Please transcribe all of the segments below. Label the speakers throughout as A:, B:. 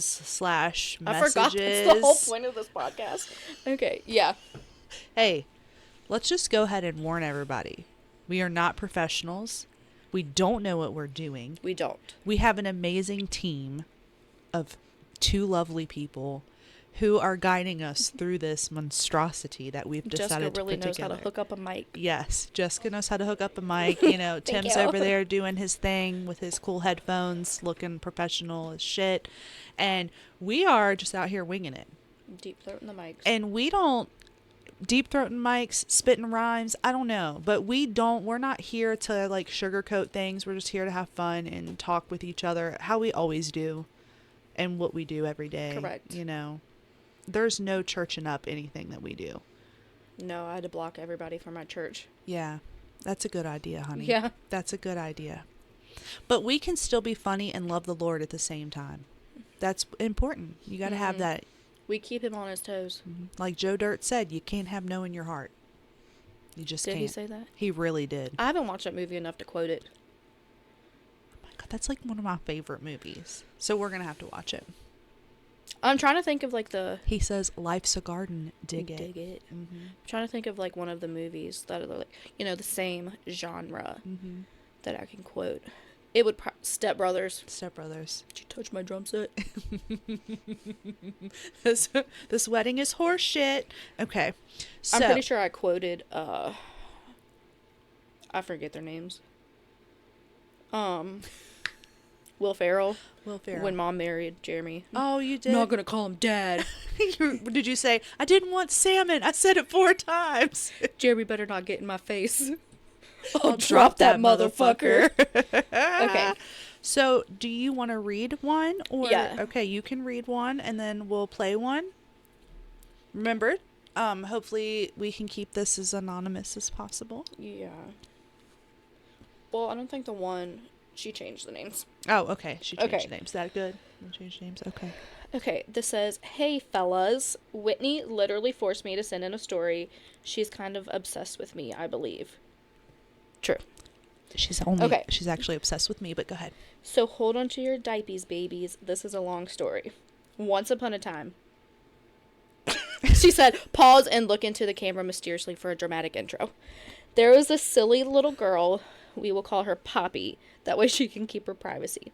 A: slash
B: I
A: messages.
B: forgot that's the whole point of this podcast. Okay, yeah.
A: Hey, let's just go ahead and warn everybody. We are not professionals. We don't know what we're doing.
B: We don't.
A: We have an amazing team of two lovely people who are guiding us through this monstrosity that we've decided
B: Jessica really
A: to put
B: knows
A: together.
B: how to hook up a mic.
A: Yes, Jessica knows how to hook up a mic. You know, Tim's
B: you.
A: over there doing his thing with his cool headphones, looking professional as shit. And we are just out here winging it.
B: Deep throating the mics.
A: And we don't deep throating mics, spitting rhymes, I don't know. But we're not here to like sugarcoat things. We're just here to have fun and talk with each other how we always do and what we do every day.
B: Correct.
A: You know, there's no churching up anything that we do.
B: No, I had to block everybody from my church.
A: Yeah, that's a good idea, honey.
B: Yeah.
A: That's a good idea. But we can still be funny and love the Lord at the same time. That's important. You got to have that.
B: We keep him on his toes.
A: Like Joe Dirt said, you can't have no in your heart. You just can't.
B: Did he say that?
A: He really did.
B: I haven't watched that movie enough to quote it.
A: Oh my God, that's like one of my favorite movies. So we're going to have to watch it.
B: I'm trying to think of like the...
A: He says, life's a garden, dig it.
B: Dig it.
A: Mm-hmm.
B: I'm trying to think of like one of the movies that are like, you know, the same genre that I can quote. It would Step Brothers.
A: Step Brothers.
B: Did you touch my drum set?
A: This wedding is horse shit. Okay. So,
B: I'm pretty sure I quoted, I forget their names. Will Ferrell.
A: Will Ferrell.
B: When Mom married Jeremy.
A: Oh, you did?
B: Not gonna call him Dad.
A: Did you say, I didn't want salmon? I said it 4 times.
B: Jeremy better not get in my face. I'll drop that motherfucker. Okay.
A: So, do you want to read one? Or,
B: yeah.
A: Okay, you can read one, and then we'll play one. Remember, hopefully we can keep this as anonymous as possible.
B: Yeah. Well, I don't think the one... She changed the names.
A: Oh, okay. She changed
B: Okay.
A: the names. Is that good? Changed names? Okay.
B: Okay, this says, "Hey fellas, Whitney literally forced me to send in a story. She's kind of obsessed with me, I believe." True.
A: She's actually obsessed with me, but go ahead.
B: "So hold on to your diapers, babies. This is a long story. Once upon a time." She said, pause and look into the camera mysteriously for a dramatic intro. "There was this silly little girl, we will call her Poppy, that way she can keep her privacy.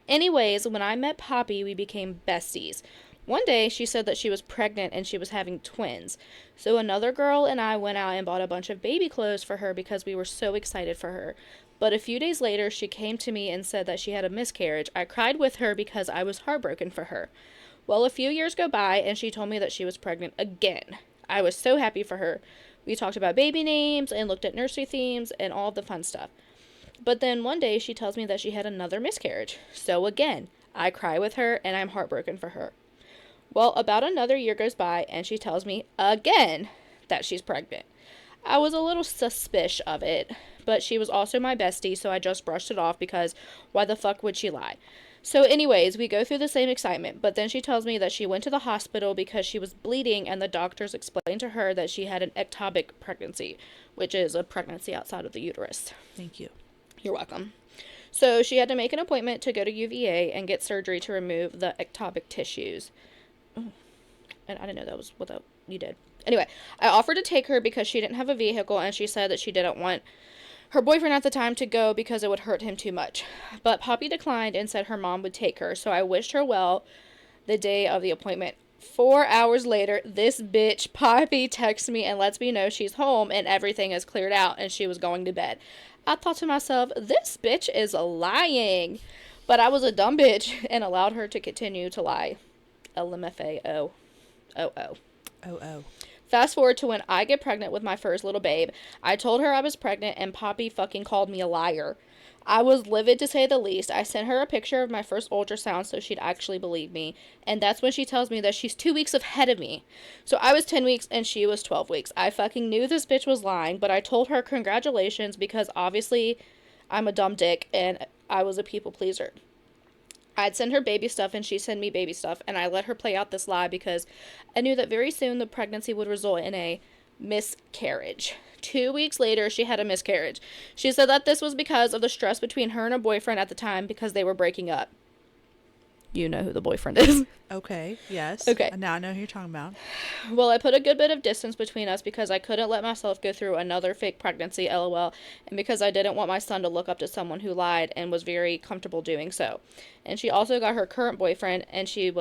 B: Anyways, when I met Poppy, we became besties. One day, she said that she was pregnant and she was having twins. So another girl and I went out and bought a bunch of baby clothes for her because we were so excited for her. But a few days later, she came to me and said that she had a miscarriage. I cried with her because I was heartbroken for her. Well, a few years go by and she told me that she was pregnant again. I was so happy for her. We talked about baby names and looked at nursery themes and all the fun stuff. But then one day she tells me that she had another miscarriage. So again, I cry with her and I'm heartbroken for her. Well, about another year goes by and she tells me again that she's pregnant. I was a little suspicious of it, but she was also my bestie, so I just brushed it off because why the fuck would she lie? So anyways, we go through the same excitement, but then she tells me that she went to the hospital because she was bleeding and the doctors explained to her that she had an ectopic pregnancy, which is a pregnancy outside of the uterus."
A: Thank you.
B: You're welcome. "So she had to make an appointment to go to UVA and get surgery to remove the ectopic tissues." Ooh. And I didn't know that was what you did. Anyway, I offered to take her because she didn't have a vehicle and she said that she didn't want her boyfriend at the time to go because it would hurt him too much. But Poppy declined and said her mom would take her, so I wished her well the day of the appointment. 4 hours later, this bitch Poppy texts me and lets me know she's home and everything is cleared out and she was going to bed. I thought to myself, this bitch is lying. But I was a dumb bitch and allowed her to continue to lie. LMFAO. Oh. Fast forward to when I get pregnant with my first little babe. I told her I was pregnant and Poppy fucking called me a liar. I was livid to say the least. I sent her a picture of my first ultrasound so she'd actually believe me. And that's when she tells me that she's 2 weeks ahead of me. So I was 10 weeks and she was 12 weeks. I fucking knew this bitch was lying, but I told her congratulations because obviously I'm a dumb dick and I was a people pleaser. I'd send her baby stuff and she'd send me baby stuff, and I let her play out this lie because I knew that very soon the pregnancy would result in a miscarriage. 2 weeks later, she had a miscarriage. She said that this was because of the stress between her and her boyfriend at the time because they were breaking up. You know who the boyfriend is.
A: Okay, yes.
B: Okay.
A: Now I know who you're talking about.
B: Well, I put a good bit of distance between us because I couldn't let myself go through another fake pregnancy, lol, and because I didn't want my son to look up to someone who lied and was very comfortable doing so. And she also got her current boyfriend, and she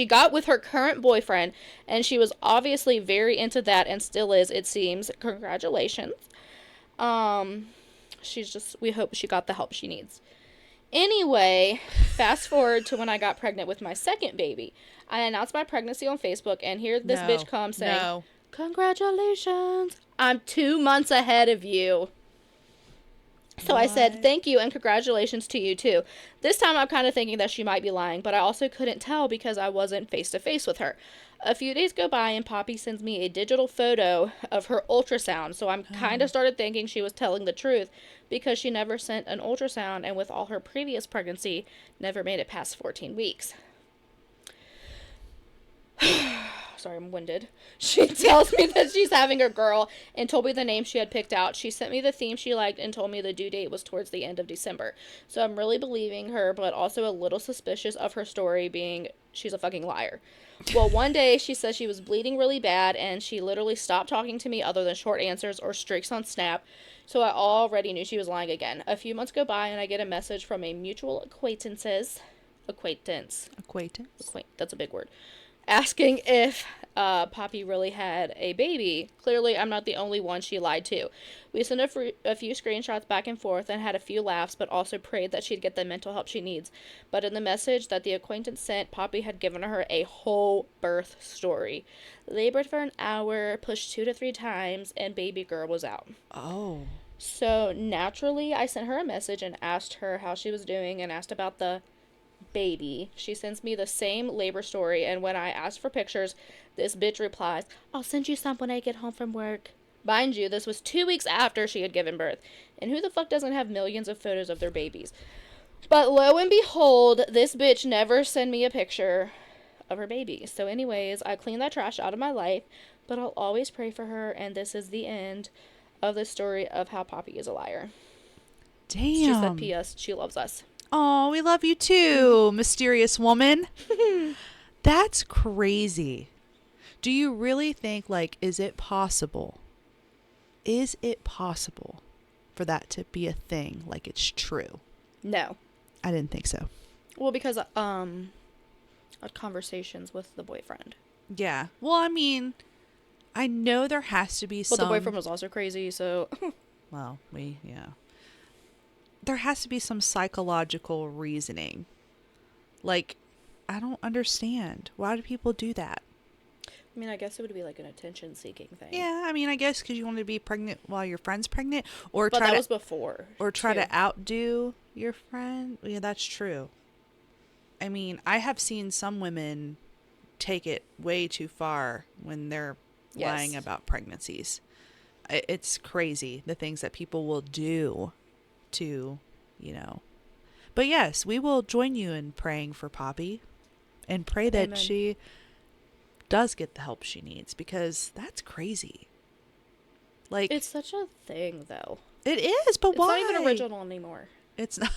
B: got with her current boyfriend, and she was obviously very into that and still is, it seems. Congratulations. We hope she got the help she needs. Anyway, fast forward to when I got pregnant with my second baby. I announced my pregnancy on Facebook, and here this bitch comes saying, congratulations, I'm 2 months ahead of you. So I said, thank you and congratulations to you too. This time I'm kind of thinking that she might be lying, but I also couldn't tell because I wasn't face to face with her. A few days go by and Poppy sends me a digital photo of her ultrasound, so I'm kind of started thinking she was telling the truth because she never sent an ultrasound, and with all her previous pregnancy, never made it past 14 weeks. Sorry, I'm winded. She tells me that she's having a girl and told me the name she had picked out. She sent me the theme she liked and told me the due date was towards the end of December. So I'm really believing her, but also a little suspicious of her story being she's a fucking liar. Well, one day she says she was bleeding really bad and she literally stopped talking to me other than short answers or streaks on Snap. So I already knew she was lying again. A few months go by and I get a message from a mutual acquaintance. That's a big word. Asking if Poppy really had a baby. Clearly, I'm not the only one she lied to. We sent a few screenshots back and forth and had a few laughs, but also prayed that she'd get the mental help she needs. But in the message that the acquaintance sent, Poppy had given her a whole birth story. Labored for an hour, pushed 2 to 3 times, and baby girl was out.
A: Oh.
B: So naturally, I sent her a message and asked her how she was doing and asked about the baby. She sends me the same labor story, and when I ask for pictures, this bitch replies, I'll send you some when I get home from work. Mind you, this was 2 weeks after she had given birth, and who the fuck doesn't have millions of photos of their babies? But lo and behold, this bitch never sent me a picture of her baby. So anyways, I cleaned that trash out of my life, but I'll always pray for her, and this is the end of the story of how Poppy is a liar.
A: Damn.
B: She said, P.S. She loves us.
A: Oh, we love you too, mysterious woman. That's crazy. Do you really think, like, is it possible for that to be a thing? Like, it's true?
B: No.
A: I didn't think so.
B: Well, because I had conversations with the boyfriend.
A: Yeah. Well, I mean, I know there has to be some...
B: But the boyfriend was also crazy, so...
A: Well, yeah. There has to be some psychological reasoning. Like, I don't understand. Why do people do that?
B: I mean, I guess it would be like an attention-seeking thing.
A: Yeah, I mean, I guess because you want to be pregnant while your friend's pregnant, or
B: but that was before.
A: Or try to outdo your friend. Yeah, that's true. I mean, I have seen some women take it way too far when they're lying about pregnancies. It's crazy the things that people will do to, But yes, we will join you in praying for Poppy and pray that
B: Amen.
A: she does get the help she needs, because that's crazy. Like,
B: it's such a thing, though.
A: It is, but why?
B: It's not even original anymore.
A: It's not.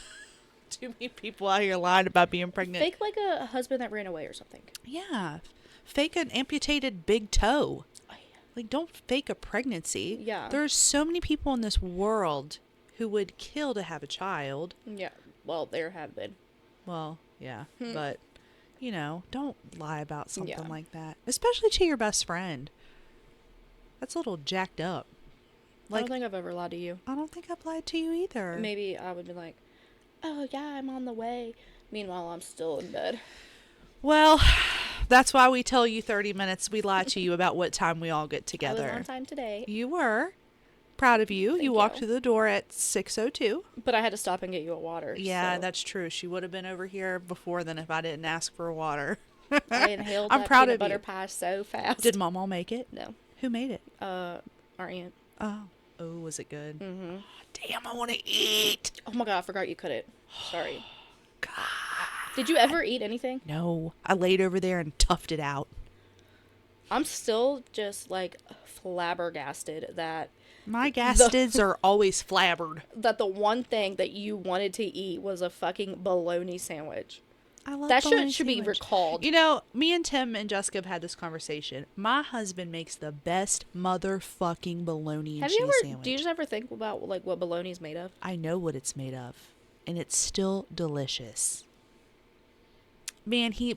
A: Too many people out here lying about being pregnant.
B: Fake like a husband that ran away or something.
A: Yeah. Fake an amputated big toe.
B: Oh, yeah.
A: Like, don't fake a pregnancy.
B: Yeah.
A: There's so many people in this world who would kill to have a child.
B: Yeah. Well, there have been.
A: Well, yeah. But, don't lie about something like that. Especially to your best friend. That's a little jacked up.
B: Like, I don't think I've ever lied to you.
A: I don't think I've lied to you either.
B: Maybe I would be like, oh, yeah, I'm on the way. Meanwhile, I'm still in bed.
A: Well, that's why we tell you 30 minutes. We lie to you about what time we all get together.
B: I was on time today.
A: You were. Proud of you. You walked through the door at 6:02.
B: But I had to stop and get you a water.
A: Yeah,
B: so.
A: That's true. She would have been over here before then if I didn't ask for water.
B: I inhaled
A: I'm
B: that
A: proud
B: peanut
A: of
B: butter
A: you.
B: pie so fast.
A: Did Mom all make it?
B: No.
A: Who made it?
B: Our aunt.
A: Oh, was it good?
B: Mm-hmm.
A: Oh, damn, I want to eat.
B: Oh my God, I forgot you couldn't. Sorry.
A: God.
B: Did you ever eat anything?
A: No, I laid over there and toughed it out.
B: I'm still just like flabbergasted that
A: My gastids are always flabbered.
B: That the one thing that you wanted to eat was a fucking bologna sandwich.
A: I love
B: That
A: bologna
B: should be
A: sandwich.
B: recalled.
A: You know, me and Tim and Jessica have had this conversation. My husband makes the best motherfucking bologna and
B: Have
A: cheese
B: you ever?
A: sandwich.
B: Do you just ever think about like what bologna's made of?
A: I know what it's made of, and it's still delicious. Man, he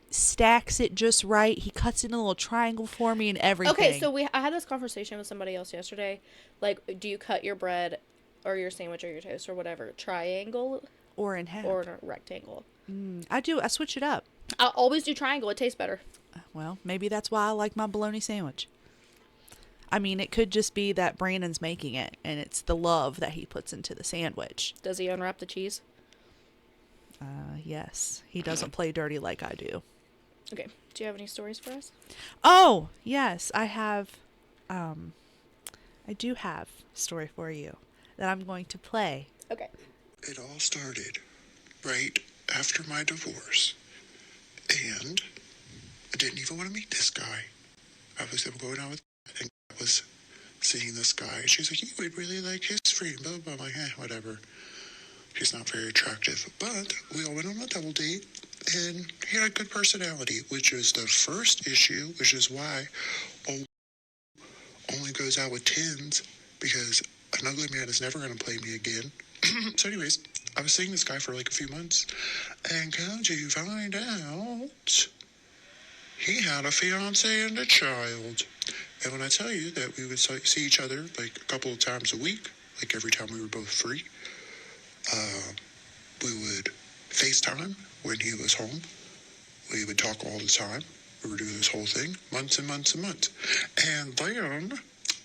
A: stacks it just right. He cuts it in a little triangle for me and everything.
B: Okay, so I had this conversation with somebody else yesterday. Like, do you cut your bread or your sandwich or your toast or whatever triangle
A: or in half
B: or in a rectangle?
A: I do. I switch it up.
B: I always do triangle. It tastes better.
A: Well, maybe that's why I like my bologna sandwich. I mean, it could just be that Brandon's making it, and it's the love that he puts into the sandwich.
B: Does he unwrap the cheese?
A: Yes. He doesn't play dirty like I do.
B: Okay. Do you have any stories for us?
A: Oh, yes. I have, I do have a story for you that I'm going to play.
B: Okay.
C: It all started right after my divorce. And I didn't even want to meet this guy. I was going out with, and I was seeing this guy. She's like, you would really like his friend, blah, blah, blah. I'm like, whatever. He's not very attractive. But we all went on a double date, and he had a good personality, which is the first issue, which is why only goes out with tens, because an ugly man is never going to play me again. So anyways, I was seeing this guy for like a few months, and come to find out, he had a fiance and a child. And when I tell you that we would see each other like a couple of times a week, like every time we were both free, we would FaceTime when he was home. We would talk all the time. We would do this whole thing, months and months and months. And then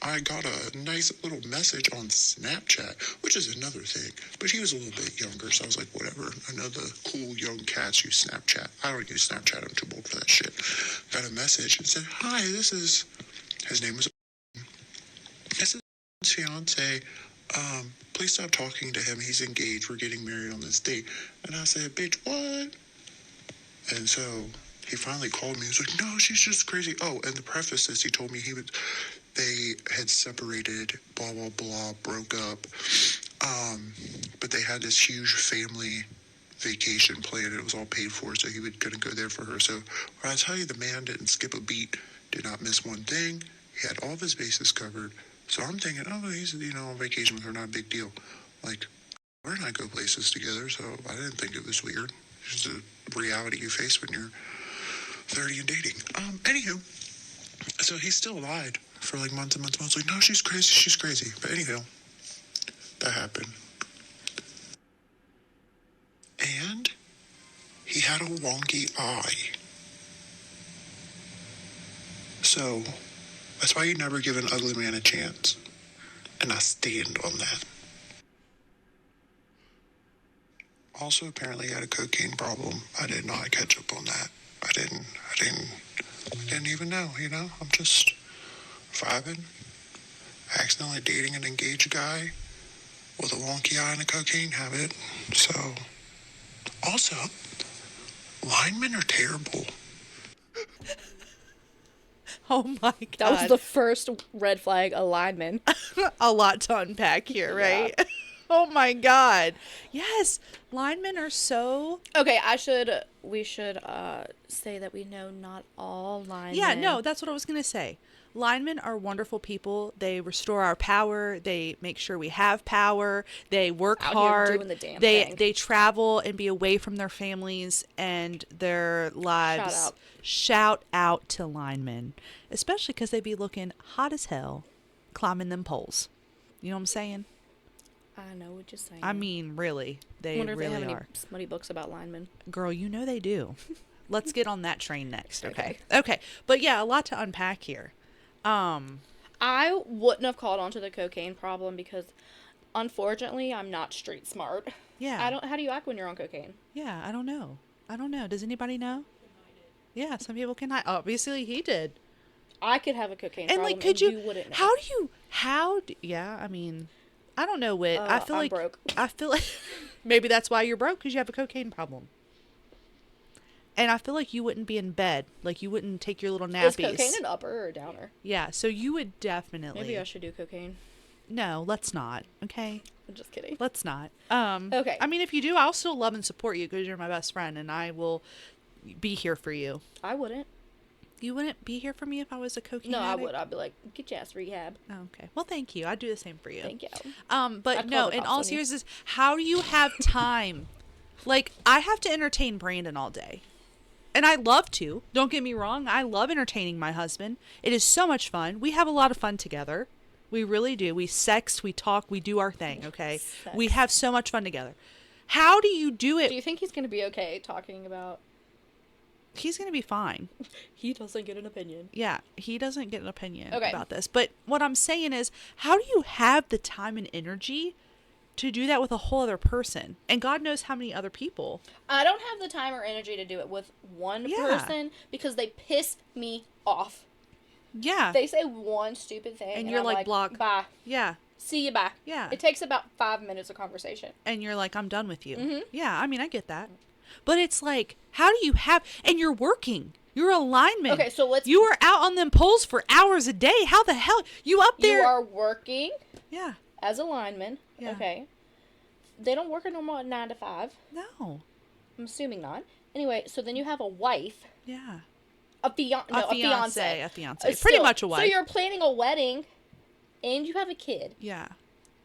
C: I got a nice little message on Snapchat, which is another thing. But he was a little bit younger, so I was like, whatever. I know the cool young cats use Snapchat. I don't use Snapchat. I'm too old for that shit. Got a message and said, hi, his name was, this is his fiance. Please stop talking to him. He's engaged. We're getting married on this date. And I said, bitch, what? And so he finally called me. He was like, no, she's just crazy. Oh, and the preface is he told me they had separated, blah, blah, blah, broke up. But they had this huge family vacation planned. It was all paid for, so he was going to go there for her. So when I tell you the man didn't skip a beat, did not miss one thing, he had all of his bases covered. So I'm thinking, oh, he's, on vacation with her, not a big deal. Like, we're not go places together, so I didn't think it was weird. It's just a reality you face when you're 30 and dating. Anywho, so he still lied for like months and months and months. Like, no, she's crazy. But anyhow, that happened. And he had a wonky eye. So that's why you never give an ugly man a chance. And I stand on that. Also, apparently he had a cocaine problem. I did not catch up on that. I didn't even know, I'm just vibing, accidentally dating an engaged guy with a wonky eye and a cocaine habit. So, also, linemen are terrible.
A: Oh my God.
B: That was the first red flag, a lineman.
A: A lot to unpack here, right? Yeah. Oh my God. Yes. Linemen are so...
B: Okay, we should say that we know not all linemen.
A: Yeah, no, that's what I was going to say. Linemen are wonderful people. They restore our power. They make sure we have power. They work hard.
B: Here doing the damn thing.
A: They travel and be away from their families and their lives. Shout out to linemen, especially because they be looking hot as hell climbing them poles. You know what I'm saying?
B: I know what you're saying.
A: I mean, really, they
B: wonder if
A: really
B: they have
A: are.
B: any smutty books about linemen.
A: Girl, you know they do. Let's get on that train next, okay? Okay, but yeah, a lot to unpack here.
B: I wouldn't have called onto the cocaine problem because, unfortunately, I'm not street smart.
A: Yeah.
B: How do you act when you're on cocaine?
A: Yeah, I don't know. Does anybody know? Yeah, some people can hide. Obviously, he did.
B: I could have a cocaine
A: and
B: problem,
A: like, could
B: and you wouldn't know.
A: Yeah, I mean, I don't know, Whit. I feel
B: I'm
A: like
B: broke.
A: I feel like maybe that's why you're broke, because you have a cocaine problem. And I feel like you wouldn't be in bed, like you wouldn't take your little nappies.
B: Is cocaine an upper or a downer?
A: Yeah, so you would definitely.
B: Maybe I should do cocaine.
A: No, let's not. Okay.
B: I'm just kidding.
A: Let's not.
B: Okay.
A: I mean, if you do, I'll still love and support you because you're my best friend, and I will be here for you.
B: I wouldn't.
A: You wouldn't be here for me if I was a cocaine
B: No, I
A: addict?
B: would. I'd be like, get your ass rehab.
A: Oh, okay. Well, thank you. I'd do the same for you.
B: Thank you.
A: But
B: I'd
A: no,
B: call the
A: in
B: cops
A: all
B: on you.
A: seriousness, how do you have time? Like, I have to entertain Brandon all day. And I love to. Don't get me wrong. I love entertaining my husband. It is so much fun. We have a lot of fun together. We really do. We sex, we talk, we do our thing, okay?
B: Sex.
A: We have so much fun together. How do you do it?
B: Do you think he's going to be okay talking about...
A: He's going to be fine.
B: He doesn't get an opinion.
A: Yeah, he doesn't get an opinion
B: Okay.
A: about this. But what I'm saying is, how do you have the time and energy to do that with a whole other person? And God knows how many other people.
B: I don't have the time or energy to do it with one
A: Yeah.
B: person because they piss me off.
A: Yeah.
B: They say one stupid thing
A: And you're
B: I'm
A: like, block.
B: Bye.
A: Yeah.
B: See you, bye.
A: Yeah.
B: It takes about 5 minutes of conversation.
A: And you're like, I'm done with you.
B: Mhm.
A: Yeah, I mean, I get that. But it's like, how do you have, and you're working. You're a lineman.
B: Okay, so let's...
A: You are out on them poles for hours a day. How the hell? You up there?
B: You are working
A: Yeah.
B: as a lineman.
A: Yeah.
B: Okay. They don't work a normal 9 to 5.
A: No.
B: I'm assuming not. Anyway, so then you have a wife.
A: Yeah.
B: A fiance.
A: A fiance. Pretty
B: Still,
A: much a wife.
B: So you're planning a wedding, and you have a kid,
A: Yeah.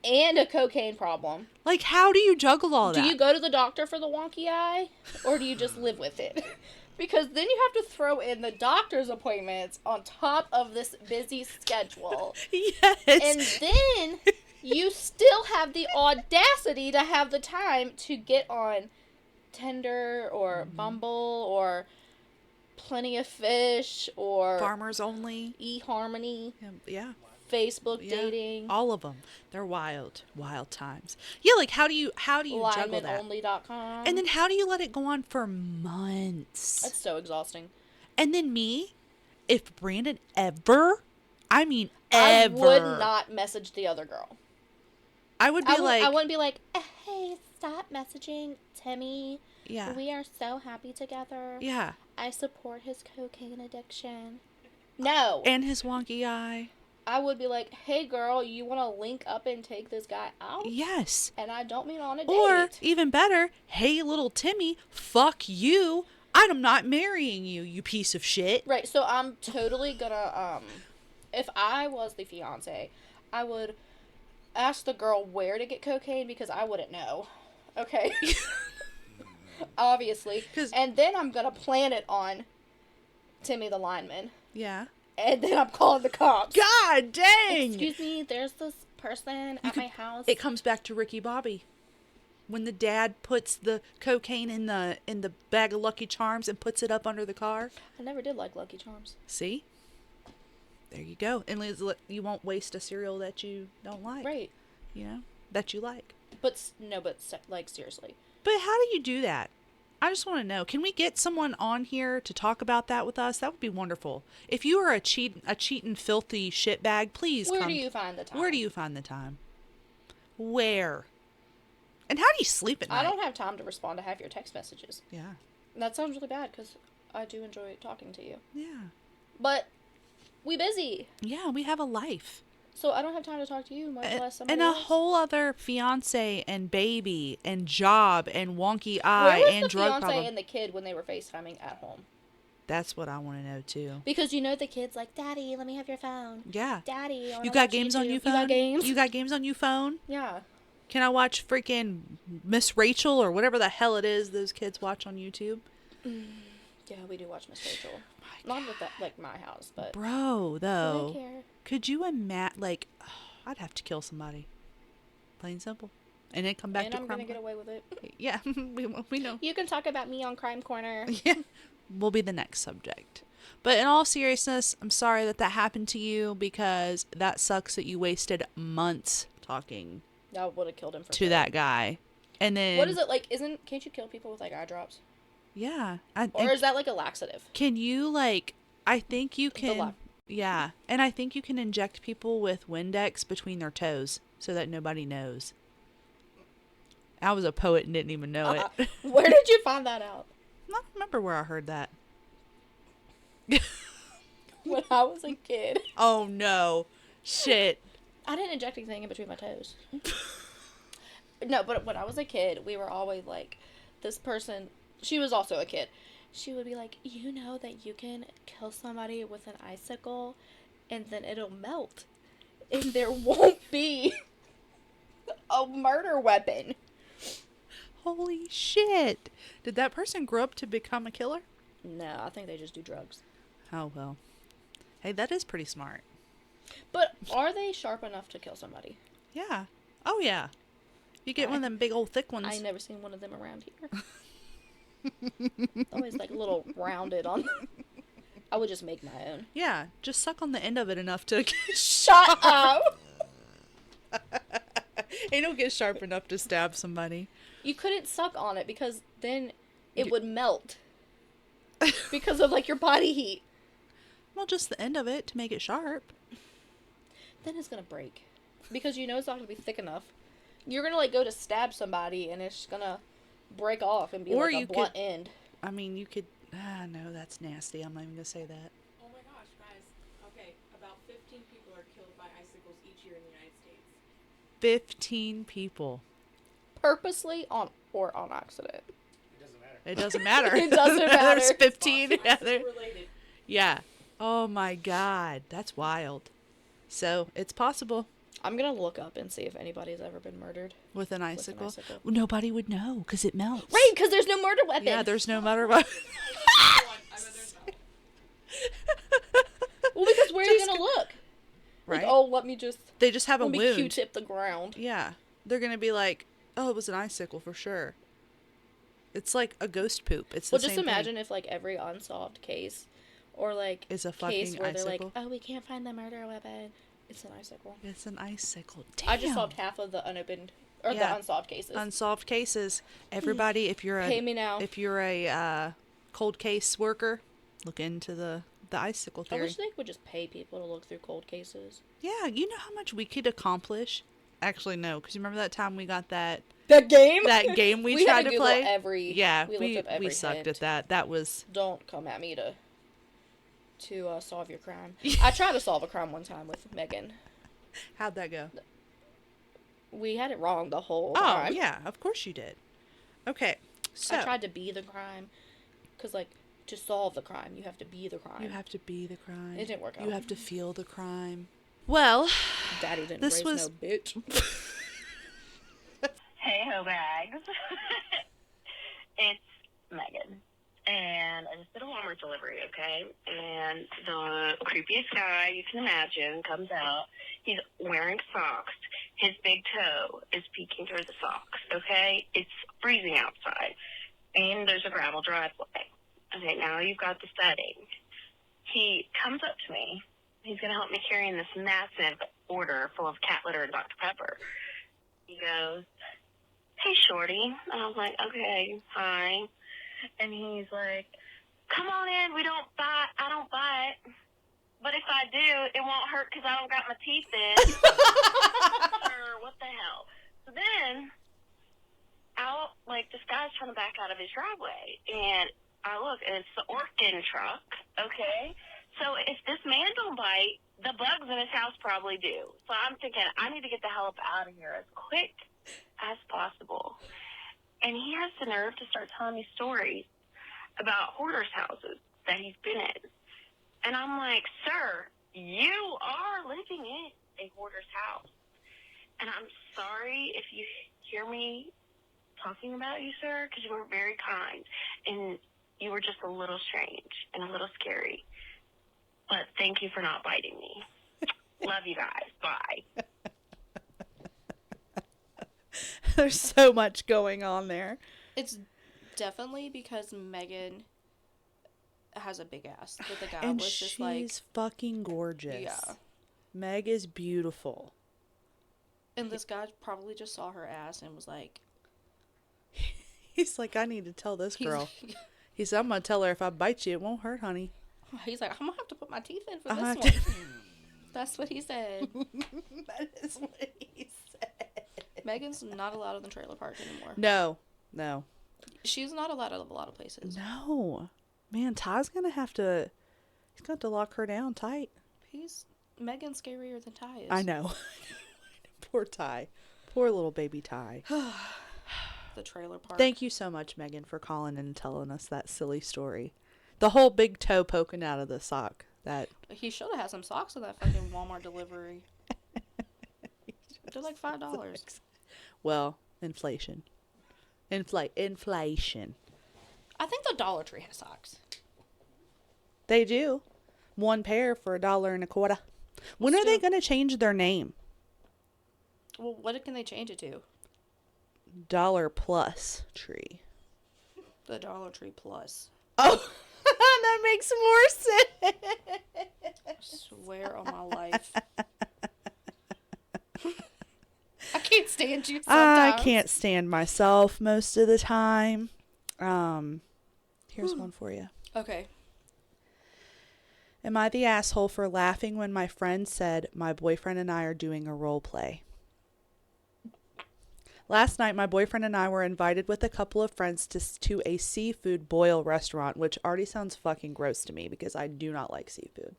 B: and a cocaine problem.
A: Like, how do you juggle all
B: Do
A: that?
B: you go to the doctor for the wonky eye, or do you just live with it? Because then you have to throw in the doctor's appointments on top of this busy schedule.
A: Yes.
B: And then you still have the audacity to have the time to get on Tinder or Bumble or Plenty of Fish or
A: Farmers Only.
B: eHarmony,
A: Yeah.
B: Facebook
A: Yeah.
B: dating,
A: All of them. They're wild times. Yeah, like how do you juggle that?
B: linemanonly.com.
A: And then how do you let it go on for months?
B: That's so exhausting.
A: And then me, if Brandon ever, I mean
B: I
A: ever,
B: would not message the other girl.
A: I would be
B: I wouldn't be like, hey, stop messaging Timmy.
A: yeah,
B: We are so happy together.
A: yeah,
B: I support his cocaine addiction. No.
A: and his wonky eye.
B: I would be like, hey, girl, you want to link up and take this guy out?
A: Yes.
B: And I don't mean on a
A: Or
B: date.
A: even better, hey, little Timmy, fuck you. I'm not marrying you, you piece of shit.
B: Right, so I'm totally gonna, if I was the fiance, I would ask the girl where to get cocaine because I wouldn't know. Okay? Obviously.
A: 'Cause-
B: And then I'm gonna plan it on Timmy the lineman.
A: Yeah.
B: And then I'm calling the cops.
A: God dang.
B: Excuse me, there's this person at my house.
A: It comes back to Ricky Bobby. When the dad puts the cocaine in the bag of Lucky Charms and puts it up under the car.
B: I never did like Lucky Charms.
A: See? There you go. And you won't waste a cereal that you don't like.
B: Right.
A: You know? That you like.
B: But like seriously.
A: But how do you do that? I just want to know. Can we get someone on here to talk about that with us? That would be wonderful. If you are a cheating, filthy shitbag, please
B: Where
A: come.
B: do you find the time?
A: Where do you find the time? Where? And how do you sleep at night?
B: I don't have time to respond to half your text messages.
A: Yeah.
B: And that sounds really bad because I do enjoy talking to you.
A: Yeah.
B: But we busy.
A: Yeah, we have a life.
B: So I don't have time to talk to you, much less somebody
A: And a
B: else.
A: whole other fiance and baby and job and wonky
B: Where
A: eye
B: was
A: and
B: the
A: drug
B: fiance
A: problem.
B: and the kid when they were FaceTiming at home?
A: That's what I want to know too.
B: Because you know the kid's like, Daddy, let me have your phone.
A: Yeah.
B: Daddy, I wanna
A: You got
B: watch
A: games on
B: YouTube."
A: your phone?
B: You got games?
A: You got games on your phone?
B: Yeah.
A: Can I watch freaking Miss Rachel or whatever the hell it is those kids watch on YouTube?
B: Yeah, we do watch Miss Rachel. Not at that, like my house, but
A: Bro,
B: I don't
A: though,
B: care.
A: could you imagine, like, I'd have to kill somebody. Plain simple. And then come back
B: And
A: to
B: I'm
A: crime.
B: gonna get away with it.
A: Yeah, we know.
B: You can talk about me on Crime Corner.
A: Yeah, will be the next subject. But in all seriousness, I'm sorry that happened to you because that sucks that you wasted months talking
B: That would have killed him for
A: to
B: sure.
A: that guy. And then
B: What is it like? Can't you kill people with like eye drops?
A: Yeah.
B: Or is that like a laxative?
A: Can you I think you
B: The
A: can
B: lock.
A: Yeah. And I think you can inject people with Windex between their toes so that nobody knows. I was a poet and didn't even know it.
B: Where did you find that out?
A: I don't remember where I heard that.
B: When I was a kid.
A: Oh no. Shit.
B: I didn't inject anything in between my toes. No, but when I was a kid, we were always like, this person, she was also a kid. She would be like, you know that you can kill somebody with an icicle and then it'll melt. And there won't be a murder weapon.
A: Holy shit. Did that person grow up to become a killer?
B: No, I think they just do drugs.
A: Oh, well. Hey, that is pretty smart.
B: But are they sharp enough to kill somebody?
A: Yeah. Oh, yeah. You get one of them big old thick ones.
B: I ain't never seen one of them around here. Always like a little rounded on. I would just make my own.
A: Yeah, just suck on the end of it enough to get
B: Shut up!
A: It don't get sharp enough to stab somebody.
B: You couldn't suck on it because then it would melt. Because of like your body heat.
A: Well, just the end of it to make it sharp.
B: Then it's gonna break. Because you know it's not gonna be thick enough. You're gonna like go to stab somebody and it's gonna break off and be
A: Or
B: like a
A: you
B: blunt
A: could-
B: end.
A: I mean, you could... no, that's nasty. I'm not even going to say that.
D: Oh my gosh, guys. Okay, about 15 people are killed by icicles each year in the United States.
A: 15 people.
B: Purposely or on accident.
A: It doesn't matter.
B: It doesn't matter.
A: There's 15. Yeah,
D: Icicle related.
A: yeah. Oh my God. That's wild. So, it's possible
B: I'm gonna look up and see if anybody's ever been murdered.
A: with an icicle.
B: icicle.
A: Well, nobody would know because it melts.
B: Right, because there's no murder weapon.
A: Yeah, there's no matter what.
D: I bet there's not.
B: Well, because where are you
A: Just
B: gonna look?
A: Right?
B: Like, oh, let me
A: They just have a wound.
B: Q-tip the ground.
A: Yeah. They're going to be like, oh, it was an icicle for sure. It's like a ghost poop. It's the
B: Well,
A: same
B: just imagine
A: thing.
B: if like every unsolved case, or like
A: Is a
B: case
A: fucking
B: where they're like,
A: icicle.
B: oh, we can't find the murder weapon. It's an icicle.
A: It's an icicle. Damn.
B: I just solved half of the unopened or
A: Yeah.
B: the unsolved cases.
A: Unsolved cases. Everybody, if you're a
B: Pay me now.
A: if you're a cold case worker, look into the icicle
B: I
A: theory.
B: wish they would just pay people to look through cold cases.
A: Yeah, you know how much we could accomplish. Actually, no, because you remember that time we got that
B: game.
A: that game we,
B: We had
A: tried
B: to
A: to
B: Google
A: play.
B: every-
A: yeah,
B: we
A: we
B: looked up every
A: sucked
B: hint.
A: at that. That was
B: Don't come at me to solve your crime. I tried to solve a crime one time with Megan.
A: how'd that go?
B: We had it wrong the whole
A: Oh
B: time.
A: yeah, of course you did. Okay, so
B: I tried to be the crime, because like to solve the crime you have to be the crime.
A: you have to be the crime.
B: It didn't work
A: You
B: out.
A: have to feel the crime. Well,
B: Daddy didn't
A: this
B: raise
A: was-
B: no bitch.
E: Hey, ho bags. It's Megan. And I just did a Walmart delivery, okay? And the creepiest guy you can imagine comes out. He's wearing socks. His big toe is peeking through the socks, okay? It's freezing outside. And there's a gravel driveway. Okay, now you've got the setting. He comes up to me. He's going to help me carry in this massive order full of cat litter and Dr. Pepper. He goes, hey, shorty. And I was like, okay, hi. And he's like, come on in. I don't bite. But if I do, it won't hurt because I don't got my teeth in. Or what the hell? So then, this guy's trying to back out of his driveway. And I look, and it's the Orkin truck, okay? So if this man don't bite, the bugs in his house probably do. So I'm thinking, I need to get the hell up out of here as quick as possible. And he has the nerve to start telling me stories about hoarders' houses that he's been in. And I'm like, sir, you are living in a hoarder's house. And I'm sorry if you hear me talking about you, sir, because you were very kind. And you were just a little strange and a little scary. But thank you for not biting me. Love you guys. Bye.
A: there's so much going on there.
B: It's definitely because Megan has a big ass. But the guy
A: And
B: was
A: she's
B: just like,
A: fucking gorgeous.
B: yeah.
A: Meg is beautiful.
B: And this guy probably just saw her ass and was like,
A: He's like, I need to tell this
B: he's
A: girl.
B: like,
A: He said, I'm going to tell her if I bite you, it won't hurt, honey.
B: I'm gonna have to put my teeth in for
A: I'm
B: this
A: gonna
B: one.
A: have
B: That's what he said.
A: That is what he said.
B: Megan's not allowed in the trailer park anymore.
A: No.
B: She's not allowed out of a lot of places.
A: No. Man, Ty's going to have to, he's going to lock her down tight.
B: He's Megan's scarier than Ty is.
A: I know. Poor Ty. Poor little baby Ty.
B: The trailer park.
A: Thank you so much, Megan, for calling and telling us that silly story. The whole big toe poking out of the sock. That
B: He should have had some socks with that fucking Walmart delivery. They're like $5.
A: Well, inflation. Inflation.
B: I think the Dollar Tree has socks.
A: They do. One pair for $1.25. When are they going to change their name?
B: Well, what can they change it to?
A: Dollar Plus Tree.
B: The Dollar Tree Plus.
A: Oh, that makes more sense.
B: I swear on my life. I can't stand you sometimes.
A: I can't stand myself most of the time. Here's one for you.
B: Okay.
A: Am I the asshole for laughing when my friend said my boyfriend and I are doing a role play? Last night, my boyfriend and I were invited with a couple of friends to a seafood boil restaurant, which already sounds fucking gross to me because I do not like seafood.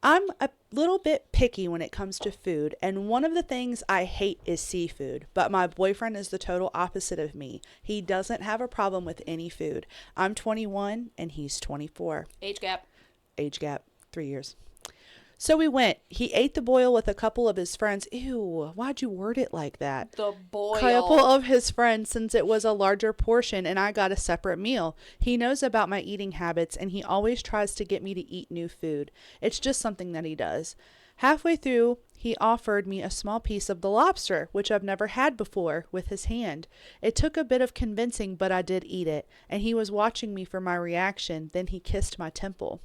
A: I'm a little bit picky when it comes to food, and one of the things I hate is seafood, but my boyfriend is the total opposite of me. He doesn't have a problem with any food. I'm 21 and he's 24.
B: Age gap.
A: Age gap, 3 years. So we went. He ate the boil with a couple of his friends. Ew, why'd you word it like that?
B: The boil.
A: Couple of his friends, since it was a larger portion and I got a separate meal. He knows about my eating habits and he always tries to get me to eat new food. It's just something that he does. Halfway through, he offered me a small piece of the lobster, which I've never had before, with his hand. It took a bit of convincing, but I did eat it, and he was watching me for my reaction. Then he kissed my temple.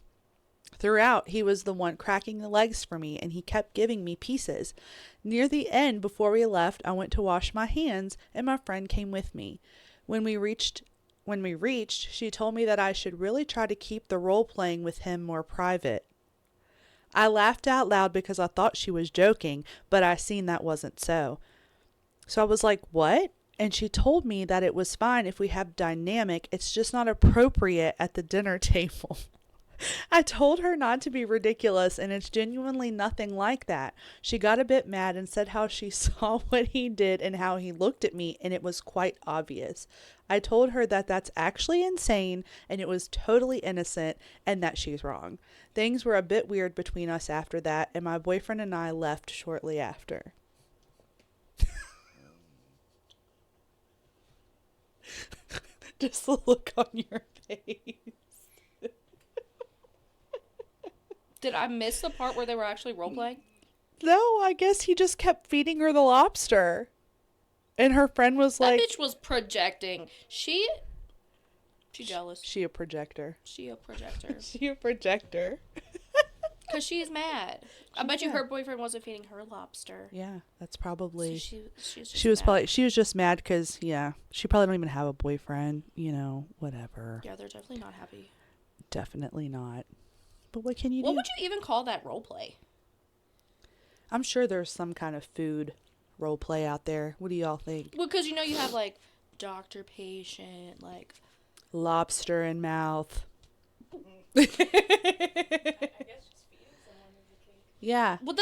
A: Throughout, he was the one cracking the legs for me, and he kept giving me pieces. Near the end, before we left, I went to wash my hands, and my friend came with me. When we reached, she told me that I should really try to keep the role playing with him more private. I laughed out loud because I thought she was joking, but I seen that wasn't so. So I was like, what? And she told me that it was fine if we have dynamic, it's just not appropriate at the dinner table. I told her not to be ridiculous, and it's genuinely nothing like that. She got a bit mad and said how she saw what he did and how he looked at me, and it was quite obvious. I told her that that's actually insane, and it was totally innocent, and that she's wrong. Things were a bit weird between us after that, and my boyfriend and I left shortly after. Just the look on your face.
B: Did I miss the part where they were actually role playing?
A: No, I guess he just kept feeding her the lobster. And her friend was
B: That
A: like...
B: bitch was projecting. She jealous.
A: She a projector.
B: She a projector.
A: She a projector.
B: Because she's mad. I bet you her boyfriend wasn't feeding her lobster.
A: Yeah, that's probably...
B: So
A: she was just mad because, yeah, she probably don't even have a boyfriend, you know, whatever.
B: Yeah, they're definitely not happy.
A: Definitely not. But what can you do?
B: What would you even call that role play?
A: I'm sure there's some kind of food role play out there. What do y'all think?
B: Well, because, you know, you have, like, doctor, patient, like...
A: Lobster in mouth.
D: I guess just feeding someone is a kink.
A: Yeah.
B: Well,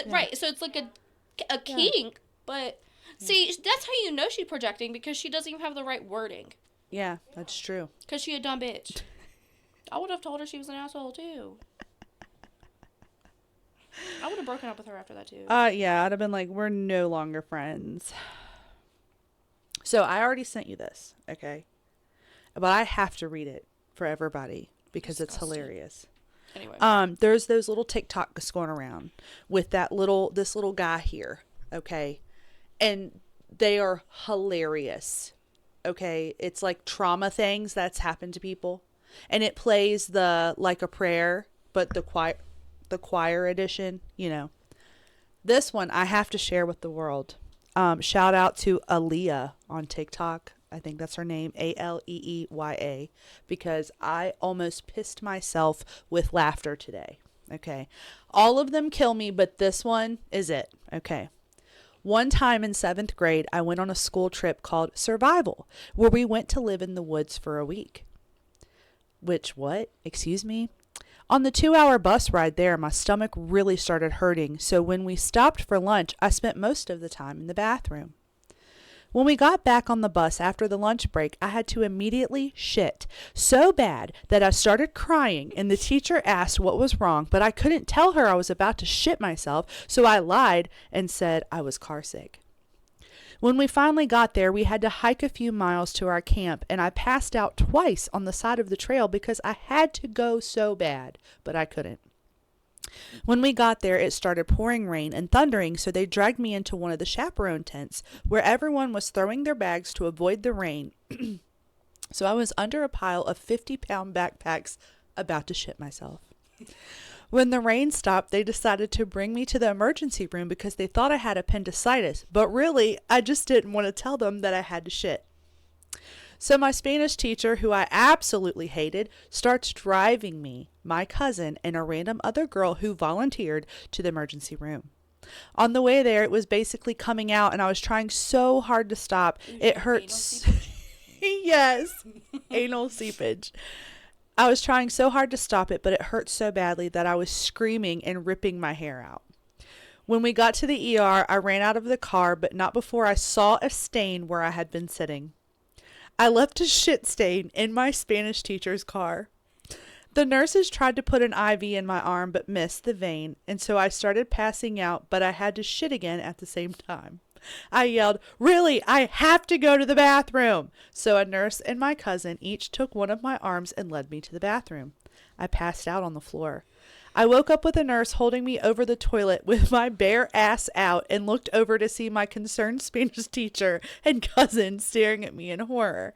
B: right. So it's like a kink, but... See, that's how you know she's projecting, because she doesn't even have the right wording.
A: Yeah, that's true.
B: Because she a dumb bitch. I would have told her she was an asshole, too. I would have broken up with her after that, too.
A: Yeah, I'd have been like, we're no longer friends. So I already sent you this, okay? But I have to read it for everybody because it's hilarious.
B: Anyway.
A: There's those little TikToks going around with this little guy here, okay? And they are hilarious, okay? It's like trauma things that's happened to people. And it plays the like a prayer, but the choir edition, you know. This one I have to share with the world. Shout out to Aaliyah on TikTok. I think that's her name, Aleeya, because I almost pissed myself with laughter today. Okay. All of them kill me, but this one is it. Okay. One time in 7th grade, I went on a school trip called Survival, where we went to live in the woods for a week. Which, what? Excuse me? On the 2-hour bus ride there, my stomach really started hurting, so when we stopped for lunch, I spent most of the time in the bathroom. When we got back on the bus after the lunch break, I had to immediately shit so bad that I started crying, and the teacher asked what was wrong, but I couldn't tell her I was about to shit myself, so I lied and said I was car sick. When we finally got there, we had to hike a few miles to our camp, and I passed out twice on the side of the trail because I had to go so bad, but I couldn't. When we got there, it started pouring rain and thundering, so they dragged me into one of the chaperone tents where everyone was throwing their bags to avoid the rain. So I was under a pile of 50-pound backpacks about to shit myself. When the rain stopped, they decided to bring me to the emergency room because they thought I had appendicitis, but really, I just didn't want to tell them that I had to shit. So my Spanish teacher, who I absolutely hated, starts driving me, my cousin, and a random other girl who volunteered to the emergency room. On the way there, it was basically coming out, and I was trying so hard to stop. It hurts. Yes, anal seepage. I was trying so hard to stop it, but it hurt so badly that I was screaming and ripping my hair out. When we got to the ER, I ran out of the car, but not before I saw a stain where I had been sitting. I left a shit stain in my Spanish teacher's car. The nurses tried to put an IV in my arm but missed the vein, and so I started passing out, but I had to shit again at the same time. I yelled, "Really, I have to go to the bathroom!" So a nurse and my cousin each took one of my arms and led me to the bathroom. I passed out on the floor. I woke up with a nurse holding me over the toilet with my bare ass out and looked over to see my concerned Spanish teacher and cousin staring at me in horror.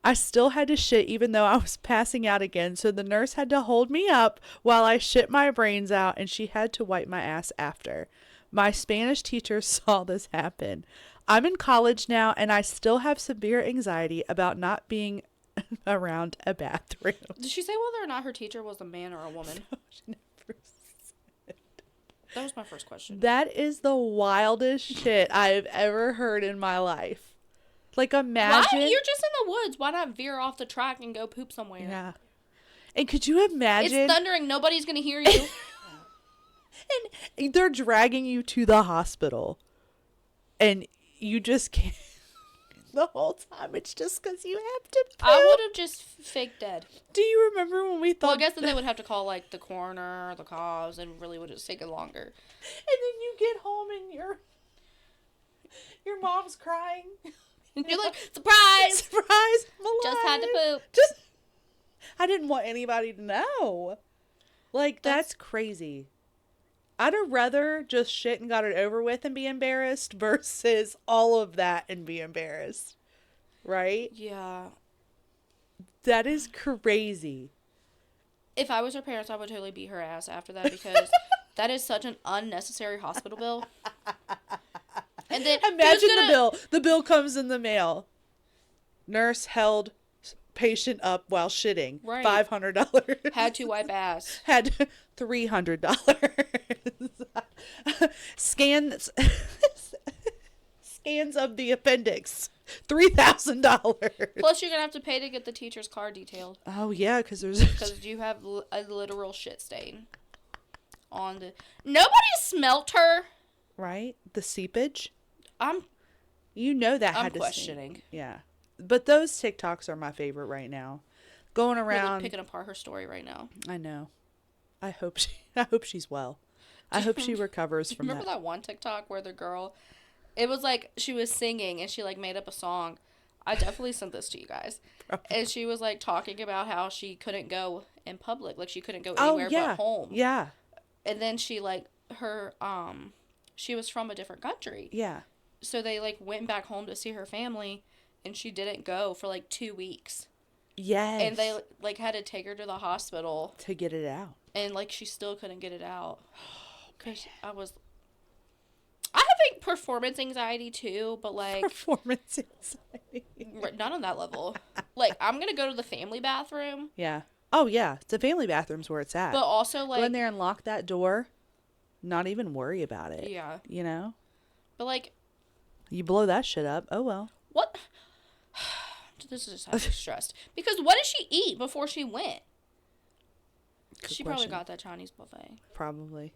A: I still had to shit even though I was passing out again, so the nurse had to hold me up while I shit my brains out, and she had to wipe my ass after. My Spanish teacher saw this happen. I'm in college now, and I still have severe anxiety about not being around a bathroom.
B: Did she say whether or not her teacher was a man or a woman?
A: No, she never said.
B: That was my first question.
A: That is the wildest shit I've ever heard in my life. Like, imagine.
B: Why? You're just in the woods. Why not veer off the track and go poop somewhere?
A: Yeah. And could you imagine?
B: It's thundering. Nobody's going to hear you.
A: And they're dragging you to the hospital. And you just can't. The whole time. It's just because you have to poop.
B: I would have just fake dead.
A: Do you remember when we thought...
B: Well, I guess then they would have to call, like, the coroner or the cops, and really would have taken longer.
A: And then you get home and your mom's crying.
B: You're like, surprise!
A: Surprise! I'm alive.
B: Just had to poop.
A: I didn't want anybody to know. Like, that's crazy. I'd have rather just shit and got it over with and be embarrassed versus all of that and be embarrassed. Right?
B: Yeah.
A: That is crazy.
B: If I was her parents, I would totally beat her ass after that because that is such an unnecessary hospital bill. And then
A: imagine the bill. The bill comes in the mail. Nurse held patient up while shitting.
B: Right.
A: $500.
B: Had to wipe ass.
A: Had $300. Scans of the appendix. $3,000.
B: Plus, you're gonna have to pay to get the teacher's car detailed.
A: Oh yeah, because
B: you have a literal shit stain on the. Nobody smelt her.
A: Right, the seepage.
B: I'm
A: had
B: questioning.
A: To yeah, but those TikToks are my favorite right now. Going around
B: really picking apart her story right now.
A: I know. I hope she's well. I hope she recovers from that.
B: Remember that one TikTok where the girl, it was like she was singing and she like made up a song. I definitely sent this to you guys. And she was like talking about how she couldn't go in public, like she couldn't go anywhere but home.
A: Yeah.
B: And then she like her she was from a different country.
A: Yeah.
B: So they like went back home to see her family, and she didn't go for like 2 weeks.
A: Yes.
B: And they like had to take her to the hospital
A: to get it out.
B: And like she still couldn't get it out. Cause I have like performance anxiety too, but like
A: performance anxiety.
B: Not on that level. Like I'm gonna go to the family bathroom.
A: Yeah. Oh yeah, the family bathroom's where it's at.
B: But also like
A: go in there and lock that door. Not even worry about it.
B: Yeah.
A: You know.
B: But like.
A: You blow that shit up. Oh well.
B: What? This is just how I'm stressed. Because what did she eat before she went?
A: Good
B: She probably
A: question.
B: got that Chinese buffet.
A: Probably.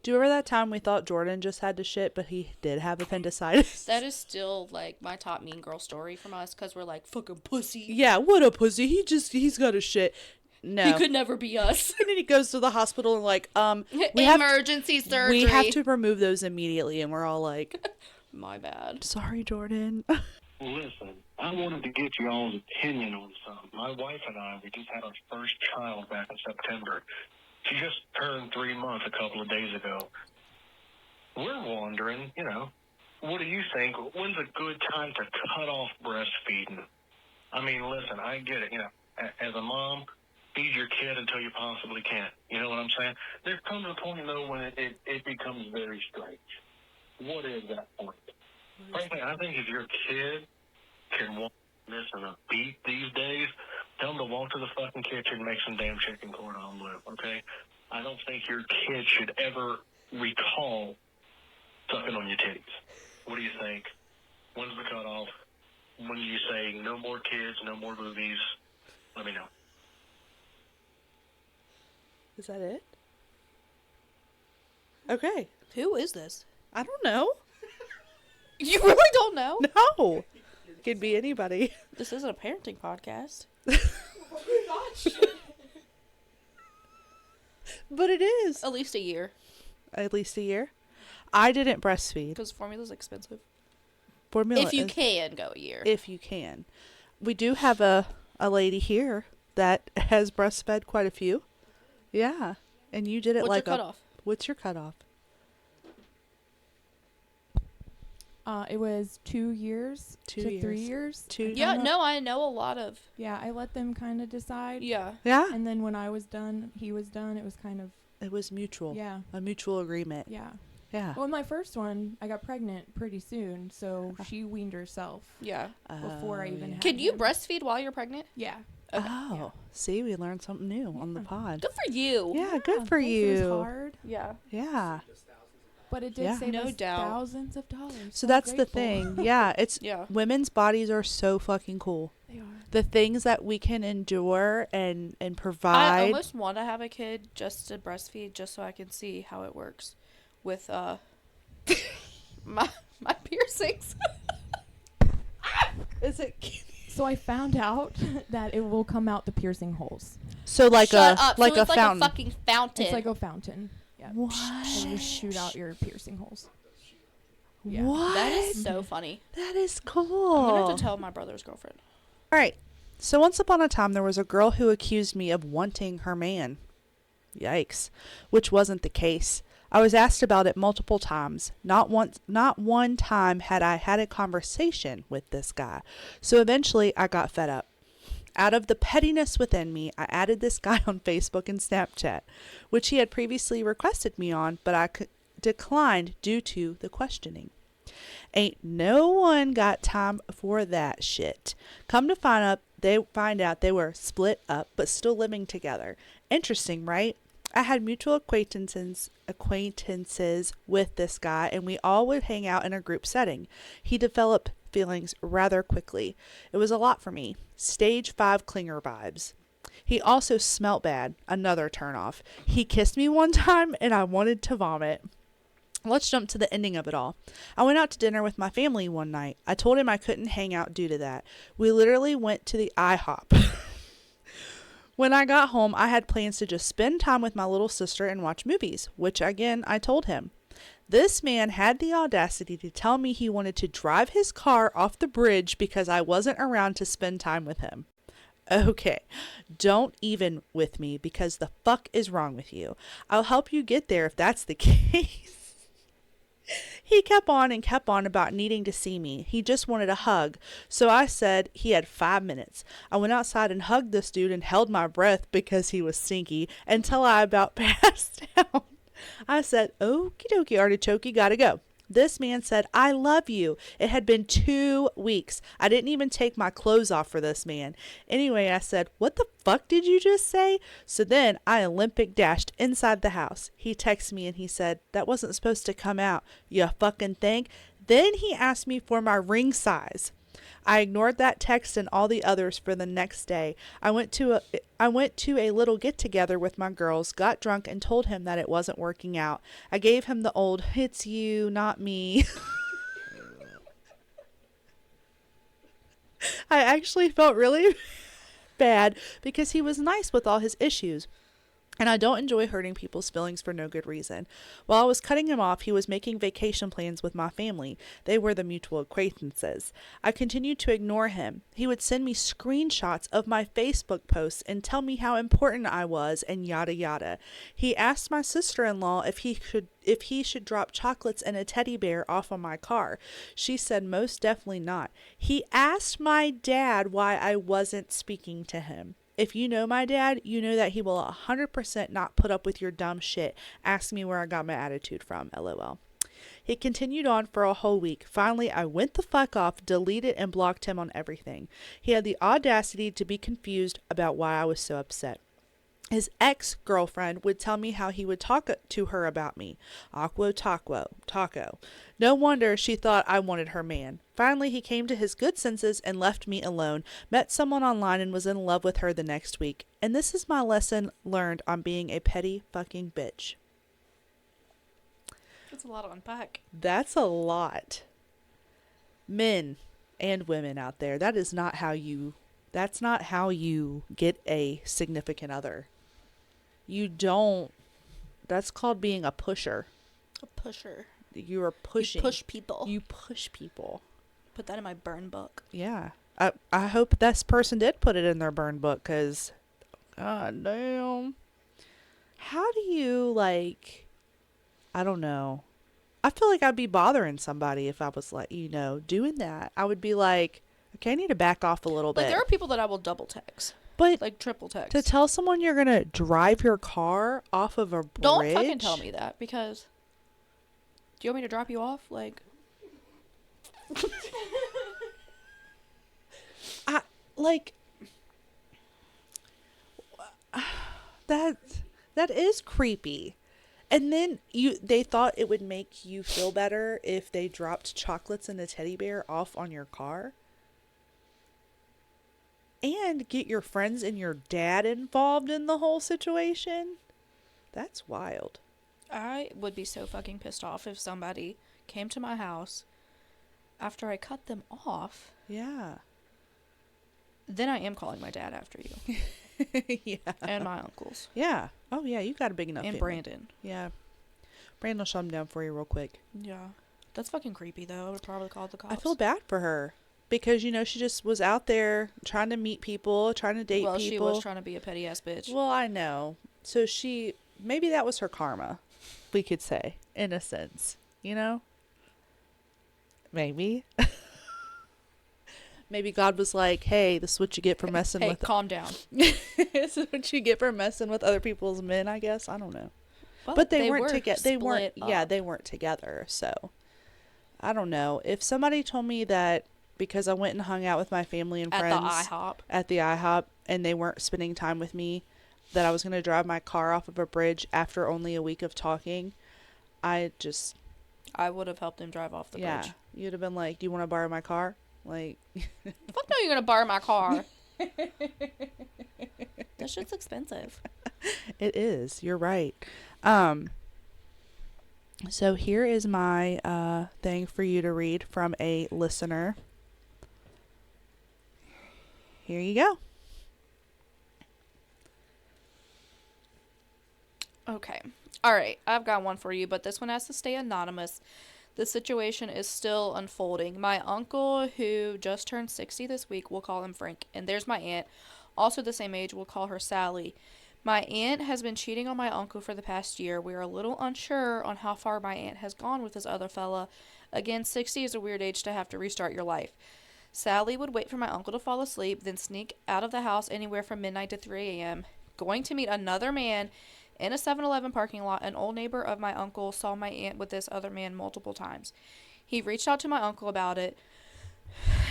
A: Do you remember that time we thought Jordan just had to shit, but he did have appendicitis?
B: That is still, like, my top mean girl story from us, because we're like, fucking pussy.
A: Yeah, what a pussy. He's got a shit. No.
B: He could never be us.
A: And then he goes to the hospital and like, we have
B: Emergency surgery.
A: we have to remove those immediately. And we're all like,
B: My bad.
A: sorry, Jordan.
F: Listen, I wanted to get y'all's opinion on something. My wife and I, we just had our first child back in September. She just turned 3 months a couple of days ago. We're wondering, what do you think? When's a good time to cut off breastfeeding? I mean, listen, I get it. As a mom, feed your kid until you possibly can. You know what I'm saying? There comes a point, though, when it becomes very strange. What is that point? Frankly, I think if your kid can walk this in a beat these days, tell them to walk to the fucking kitchen and make some damn chicken cordon bleu, okay? I don't think your kid should ever recall sucking on your titties. What do you think? When's the cutoff? When you say no more kids, no more movies, let me know.
A: Is that it? Okay.
B: Who is this?
A: I don't know.
B: You really don't know?
A: No. Could be anybody.
B: This isn't a parenting podcast.
A: But it is.
B: At least a year.
A: At least a year. I didn't breastfeed.
B: Because formula's expensive.
A: Formula
B: If you
A: is-
B: can go a year.
A: If you can. We do have a lady here that has breastfed quite a few. Yeah. And you did it
B: What's
A: like
B: your cutoff?
A: What's your cutoff?
G: It was 2 years
A: 2
G: to 3
A: years.
G: years.
B: Yeah, no, I know a lot of.
G: Yeah, I let them kind of decide.
B: Yeah.
A: Yeah.
G: And then when I was done, he was done. It was kind of,
A: It was mutual.
G: yeah,
A: A mutual agreement.
G: yeah.
A: Yeah.
G: Well, my first one, I got pregnant pretty soon, so she weaned herself
B: Yeah.
G: before I even had
B: Can you
G: him.
B: breastfeed while you're pregnant?
G: Yeah.
B: Okay.
A: Oh,
G: Yeah.
A: see, we learned something new on the pod.
B: Good for you.
A: Yeah, good for
G: thanks,
A: you.
G: It was hard,
B: Yeah.
A: Yeah.
G: but it did
A: Yeah.
G: save
B: No
G: us
B: doubt.
G: thousands of dollars.
A: So
G: I'm
A: that's the
G: grateful.
A: thing. Yeah, it's
B: Yeah.
A: women's bodies are so fucking cool.
G: They are.
A: The things that we can endure and
B: I
A: provide.
B: almost want to have a kid just to breastfeed, just so I can see how it works with my piercings.
A: Is it
G: So I found out that it will come out the piercing holes.
A: so like
B: Shut
A: a
B: up.
A: like
B: so
A: a
B: it's
A: fountain?
B: like a fucking fountain.
G: It's like a fountain. Yeah.
A: What?
G: It'll just shoot out your piercing holes. Yeah.
A: What?
B: That is so funny.
A: That is
B: I'm
A: cool.
B: gonna have to tell my brother's girlfriend.
A: All right. So once upon a time, there was a girl who accused me of wanting her man. Yikes. Which wasn't the case. I was asked about it multiple times. Not one time had I had a conversation with this guy. So eventually I got fed up. Out of the pettiness within me, I added this guy on Facebook and Snapchat, which he had previously requested me on, but I declined due to the questioning. Ain't no one got time for that shit. Come to find out they were split up but still living together. Interesting, right? I had mutual acquaintances with this guy, and we all would hang out in a group setting. He developed feelings rather quickly. It was a lot for me. Stage 5 clinger vibes. He also smelt bad. Another turnoff. He kissed me one time and I wanted to vomit. Let's jump to the ending of it all. I went out to dinner with my family one night. I told him I couldn't hang out due to that. We literally went to the IHOP. When I got home, I had plans to just spend time with my little sister and watch movies, which again, I told him. This man had the audacity to tell me he wanted to drive his car off the bridge because I wasn't around to spend time with him. Okay, don't even with me because the fuck is wrong with you? I'll help you get there if that's the case. He kept on about needing to see me. He just wanted a hug. So I said he had 5 minutes. I went outside and hugged this dude and held my breath because he was stinky until I about passed out. I said, okie dokie, artichoke, gotta go. This man said, I love you. It had been 2 weeks. I didn't even take my clothes off for this man. Anyway, I said, what the fuck did you just say? So then I Olympic dashed inside the house. He texted me and he said, that wasn't supposed to come out. You fucking think? Then he asked me for my ring size. I ignored that text and all the others for the next day. I went to a little get together with my girls, got drunk and told him that it wasn't working out. I gave him the old "it's you, not me." I actually felt really bad because he was nice with all his issues. And I don't enjoy hurting people's feelings for no good reason. While I was cutting him off, he was making vacation plans with my family. They were the mutual acquaintances. I continued to ignore him. He would send me screenshots of my Facebook posts and tell me how important I was and yada yada. He asked my sister-in-law if he should drop chocolates and a teddy bear off on my car. She said most definitely not. He asked my dad why I wasn't speaking to him. If you know my dad, you know that he will 100% not put up with your dumb shit. Ask me where I got my attitude from, lol. He continued on for a whole week. Finally, I went the fuck off, deleted and blocked him on everything. He had the audacity to be confused about why I was so upset. His ex-girlfriend would tell me how he would talk to her about me. Taco. No wonder she thought I wanted her man. Finally, he came to his good senses and left me alone, met someone online and was in love with her the next week. And this is my lesson learned on being a petty fucking bitch.
B: That's a lot to unpack.
A: That's a lot. Men and women out there, that's not how you get a significant other. You don't. That's called being a pusher.
B: A pusher.
A: You are pushing.
B: You push people.
A: You push people.
B: Put that in my burn book.
A: Yeah. I hope this person did put it in their burn book, because, god damn. How do you, like, I don't know. I feel like I'd be bothering somebody if I was, like, doing that. I would be like, okay, I need to back off a little bit.
B: Like, there are people that I will double text.
A: But
B: like triple text.
A: To tell someone you're going to drive your car off of a bridge?
B: Don't fucking tell me that, because do you want me to drop you off? Like,
A: that is creepy. And then they thought it would make you feel better if they dropped chocolates and a teddy bear off on your car. And get your friends and your dad involved in the whole situation. That's wild.
B: I would be so fucking pissed off if somebody came to my house after I cut them off.
A: Yeah.
B: Then I am calling my dad after you.
A: Yeah.
B: And my uncles.
A: Yeah. Oh, yeah, you got a big enough
B: And
A: family.
B: Brandon.
A: Yeah. Brandon will shut him down for you real quick.
B: Yeah. That's fucking creepy, though. I would probably call the cops.
A: I feel bad for her. Because, she just was out there trying to meet people, trying to date people.
B: Well, she was trying to be a petty-ass bitch.
A: Well, I know. So maybe that was her karma, we could say, in a sense. Maybe. Maybe God was like, hey, this is what you get for messing with...
B: Hey, calm down.
A: This is what you get for messing with other people's men, I guess. I don't know.
B: Well,
A: but they weren't together. They
B: split
A: weren't together. So, I don't know. If somebody told me that because I went and hung out with my family and friends... At the IHOP. And they weren't spending time with me, that I was going to drive my car off of a bridge after only a week of talking, I
B: would have helped him drive off the bridge.
A: You'd have been like, do you want to borrow my car? Like...
B: Fuck no, you're going to borrow my car. That shit's expensive.
A: It is. You're right. So here is my thing for you to read from a listener. Here you go.
B: Okay. All right. I've got one for you, but this one has to stay anonymous. The situation is still unfolding. My uncle, who just turned 60 this week, we'll call him Frank. And there's my aunt, also the same age, we'll call her Sally. My aunt has been cheating on my uncle for the past year. We are a little unsure on how far my aunt has gone with this other fella. Again, 60 is a weird age to have to restart your life. Sally would wait for my uncle to fall asleep, then sneak out of the house anywhere from midnight to 3 a.m., going to meet another man in a 7-Eleven parking lot. An old neighbor of my uncle saw my aunt with this other man multiple times. He reached out to my uncle about it,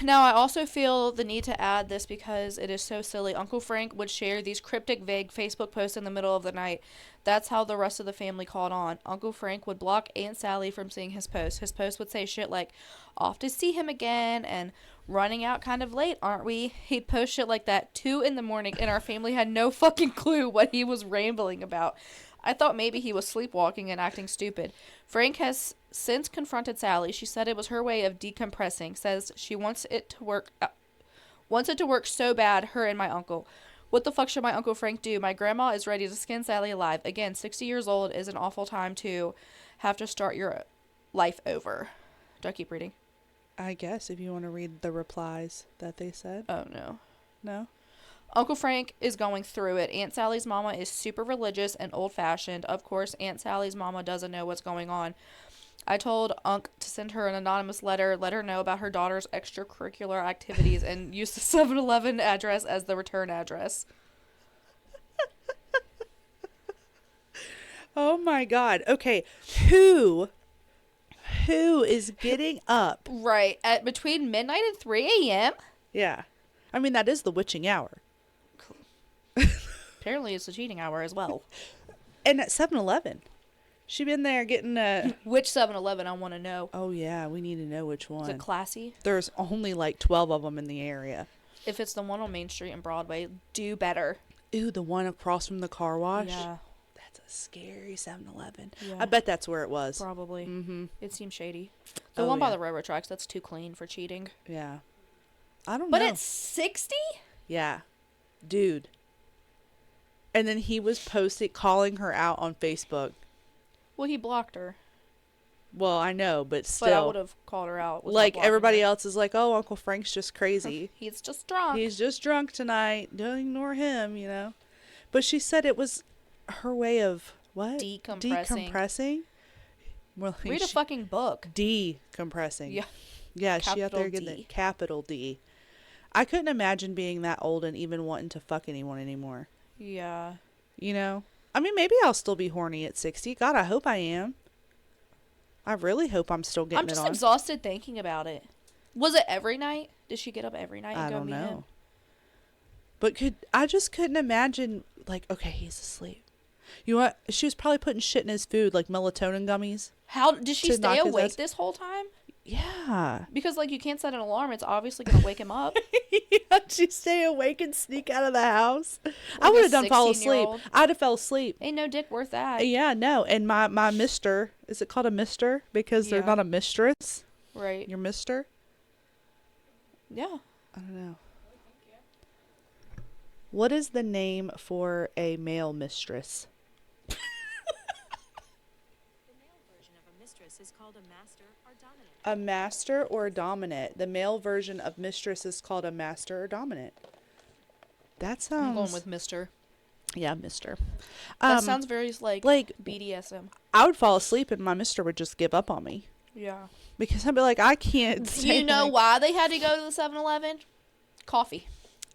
B: Now, I also feel the need to add this because it is so silly. Uncle Frank would share these cryptic, vague Facebook posts in the middle of the night. That's how the rest of the family caught on. Uncle Frank would block Aunt Sally from seeing his posts. His posts would say shit like, off to see him again, and running out kind of late, aren't we? He'd post shit like that 2 in the morning, and our family had no fucking clue what he was rambling about. I thought maybe he was sleepwalking and acting stupid. Frank has since confronted Sally. She said it was her way of decompressing. Says she wants it to work so bad, her and my uncle. What the fuck should my Uncle Frank do? My grandma is ready to skin Sally alive. Again, 60 years old is an awful time to have to start your life over. Do I keep reading?
A: I guess if you want to read the replies that they said.
B: Oh, no.
A: No?
B: Uncle Frank is going through it. Aunt Sally's mama is super religious and old-fashioned. Of course, Aunt Sally's mama doesn't know what's going on. I told Unc to send her an anonymous letter, let her know about her daughter's extracurricular activities, and use the 7-Eleven address as the return address.
A: Oh my God. Okay. Who is getting up?
B: Right. At between midnight and 3 a.m.?
A: Yeah. I mean, that is the witching hour.
B: Apparently it's a cheating hour as well.
A: And at 7-Eleven. She been there getting a...
B: Which 7-Eleven, I want to know.
A: Oh, yeah. We need to know which one.
B: Is it classy?
A: There's only like 12 of them in the area.
B: If it's the one on Main Street and Broadway, do better.
A: Ooh, the one across from the car wash?
B: Yeah.
A: That's a scary 7-Eleven.
B: Yeah.
A: I bet that's where it was.
B: Probably.
A: Mm-hmm.
B: It seems shady. The
A: Oh,
B: one by
A: yeah.
B: the railroad tracks, that's too clean for cheating.
A: Yeah. I don't
B: But
A: know.
B: it's 60?
A: Yeah. Dude. And then he was calling her out on Facebook.
B: Well, he blocked her.
A: Well, I know, but still.
B: But I would have called her out. without
A: Like,
B: blocking
A: everybody
B: her.
A: else is like, oh, Uncle Frank's just crazy.
B: He's just drunk.
A: He's just drunk tonight. Don't ignore him, you know. But she said it was her way of, what?
B: Decompressing.
A: Decompressing? Well,
B: Read a fucking book.
A: Decompressing.
B: Yeah.
A: Yeah, she out there
B: Capital
A: getting the
B: D.
A: capital D. I couldn't imagine being that old and even wanting to fuck anyone anymore.
B: Yeah.
A: You know? I mean, maybe I'll still be horny at 60. God, I hope I am. I really hope I'm still getting
B: I'm just
A: it on.
B: exhausted thinking about it. Was it every night? Did she get up every night and
A: I
B: go
A: don't
B: meet
A: know.
B: him?
A: But I just couldn't imagine, like, okay, he's asleep. You know what? She was probably putting shit in his food, like melatonin gummies.
B: How did she
A: To
B: stay
A: knock his
B: awake
A: ass-
B: this whole time?
A: Yeah.
B: Because like you can't set an alarm. It's obviously gonna wake him up.
A: How'd she stay awake and sneak out of the house? I
B: Like
A: would
B: a
A: have done fall asleep.
B: 16-year-old?
A: I'd have fell asleep.
B: Ain't no dick worth that.
A: Yeah, no. And my mister, is it called a mister? Because they're
B: Yeah.
A: not a mistress.
B: Right.
A: Your mister?
B: Yeah.
A: I don't know. What is the name for a male mistress?
H: Is called a master or dominant.
A: A master or a dominant. The male version of mistress is called a master or dominant. That sounds...
B: I'm going with Mr.
A: Yeah, mister.
B: That sounds very like BDSM.
A: I would fall asleep and my mister would just give up on me.
B: Yeah.
A: Because I'd be like, I can't
B: Do
A: stay
B: you know
A: awake.
B: why they had to go to the 7-Eleven? Coffee.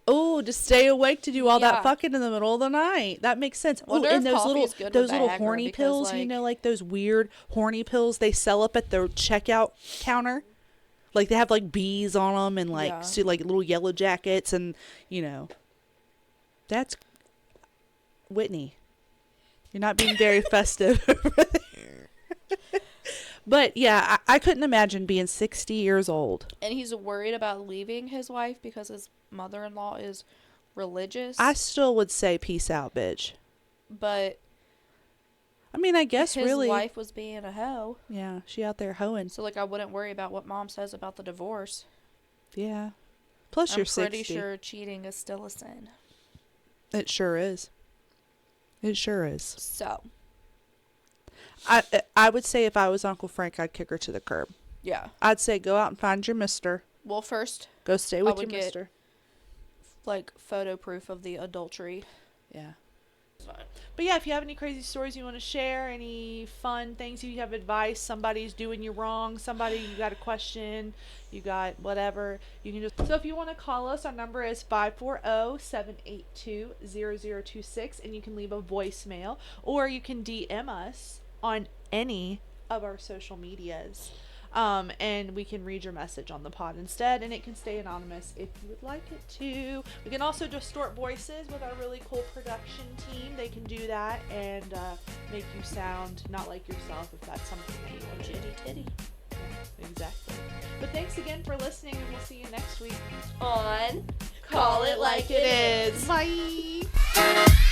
A: Oh, to stay awake to do all
B: Yeah.
A: that fucking in the middle of the night. That makes sense. Oh,
B: Wonder
A: and
B: if
A: those little
B: coffee's good with
A: those little
B: Viagra,
A: horny
B: because,
A: pills, you
B: like-
A: know, like those weird horny pills they sell up at the checkout counter. Like they have like bees on them and like
B: Yeah.
A: like little yellow jackets and you know. That's Whitney. You're not being very festive over there. But yeah, I couldn't imagine being 60 years old.
B: And he's worried about leaving his wife because his mother-in-law is religious.
A: I still would say peace out, bitch.
B: But
A: I mean, I guess
B: his
A: really.
B: wife was being a hoe.
A: Yeah, she out there hoeing.
B: So like I wouldn't worry about what mom says about the divorce.
A: Yeah. Plus
B: I'm
A: you're
B: pretty
A: 60.
B: sure cheating is still a sin.
A: It sure is. It sure is.
B: So,
A: I would say if I was Uncle Frank, I'd kick her to the curb.
B: yeah.
A: I'd say go out and find your mister.
B: Well, first,
A: Go stay
B: I
A: with
B: would
A: your
B: get-
A: mister.
B: like photo proof of the adultery.
A: Yeah. But yeah, if you have any crazy stories you want to share, any fun things, you have advice, somebody's doing you wrong, somebody you got a question, you got whatever, you can just... So if you want to call us, our number is 540-782-0026, and you can leave a voicemail, or you can DM us on any of our social medias. And we can read your message on the pod instead, and it can stay anonymous if you would like it to. We can also distort voices with our really cool production team. They can do that and make you sound not like yourself if that's something that you want to do.
B: Chitty titty.
A: Yeah, exactly. But thanks again for listening, and we'll see you next week
B: On
A: Call It Like It Is. Bye.